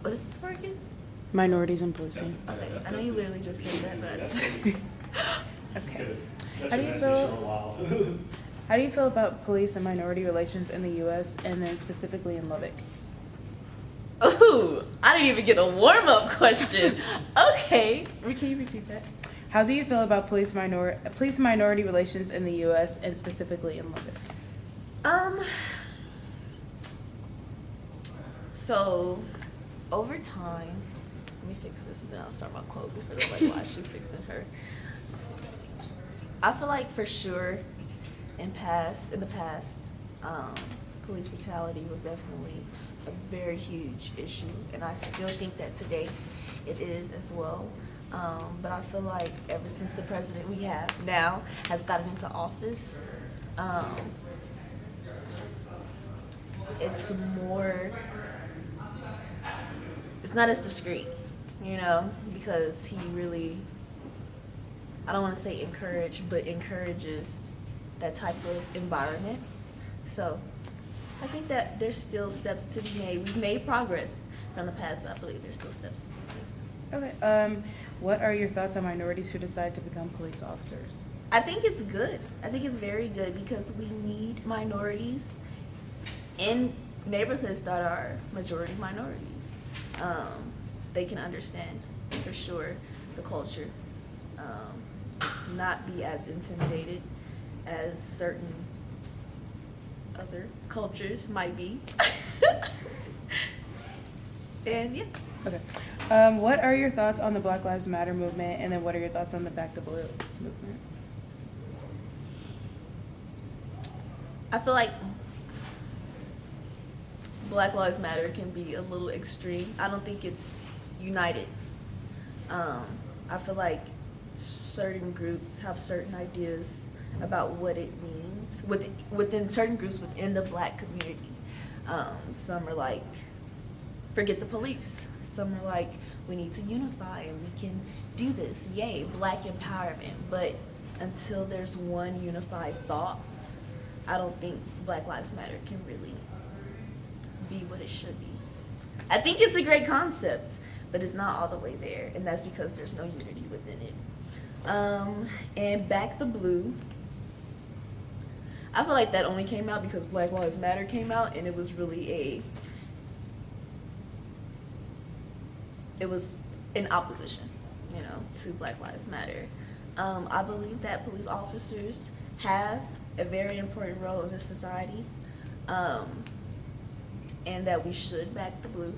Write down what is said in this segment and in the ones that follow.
What is this for again? Minorities in policing. Okay, I know you literally just said that, but Okay. How do you feel? How do you feel about police and minority relations in the U.S. and then specifically in Lubbock? ooh, I didn't even get a warm-up question. Okay, can you repeat that? How do you feel about police and minority relations in the U.S. and specifically in Lubbock? So over time, let me fix this and then I'll start my quote before they're like, why is she fixing her? I feel like for sure in the past, police brutality was definitely a very huge issue, and I still think that today it is as well. But I feel like ever since the president we have now has gotten into office, it's not as discreet, you know, because he really, I don't want to say encourage, but encourages that type of environment. So I think that there's still steps to be made. We've made progress from the past, but I believe there's still steps to be made. Okay. What are your thoughts on minorities who decide to become police officers? I think it's good. I think it's very good because we need minorities in neighborhoods that are majority minorities. They can understand for sure the culture, not be as intimidated as certain other cultures might be. And yeah. Okay. What are your thoughts on the Black Lives Matter movement, and then what are your thoughts on the Back to Blue movement? I feel like Black Lives Matter can be a little extreme. I don't think it's united. I feel like certain groups have certain ideas about what it means within certain groups within the Black community. Some are like, forget the police. Some are like, we need to unify and we can do this. Yay, Black empowerment. But until there's one unified thought, I don't think Black Lives Matter can really be what it should be. I think it's a great concept, but it's not all the way there, and that's because there's no unity within it. And Back the Blue, I feel like that only came out because Black Lives Matter came out, and it was really it was in opposition, you know, to Black Lives Matter. I believe that police officers have a very important role in this society, and that we should back the blue,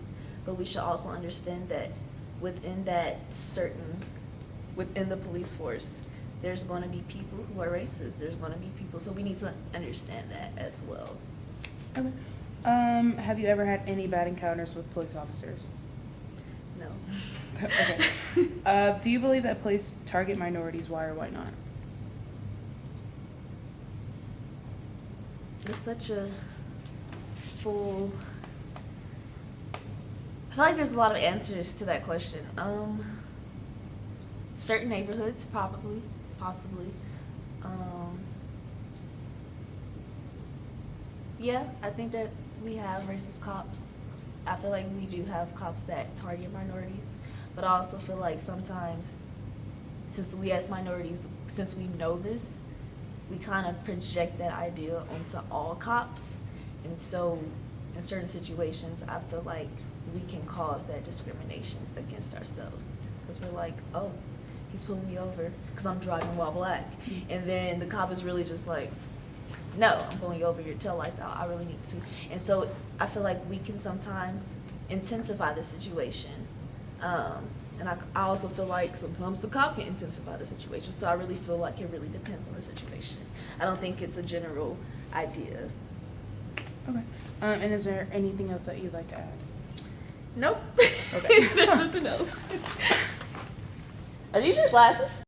but we should also understand that within the police force, there's going to be people who are racist. There's going to be people, so we need to understand that as well. Okay. Have you ever had any bad encounters with police officers? No. Okay. Do you believe that police target minorities? Why or why not? It's such a full, I feel like there's a lot of answers to that question. Certain neighborhoods, possibly. Yeah, I think that we have racist cops. I feel like we do have cops that target minorities, but I also feel like sometimes, since we as minorities, since we know this, we kind of project that idea onto all cops. And so in certain situations, I feel like we can cause that discrimination against ourselves. Because we're like, oh, he's pulling me over because I'm driving while Black. And then the cop is really just like, no, I'm pulling you over, your tail lights out, I really need to. And so I feel like we can sometimes intensify the situation. And I also feel like sometimes the cop can intensify the situation. So I really feel like it really depends on the situation. I don't think it's a general idea. Okay. And is there anything else that you'd like to add? Nope. Okay. There's nothing else. Are these your glasses?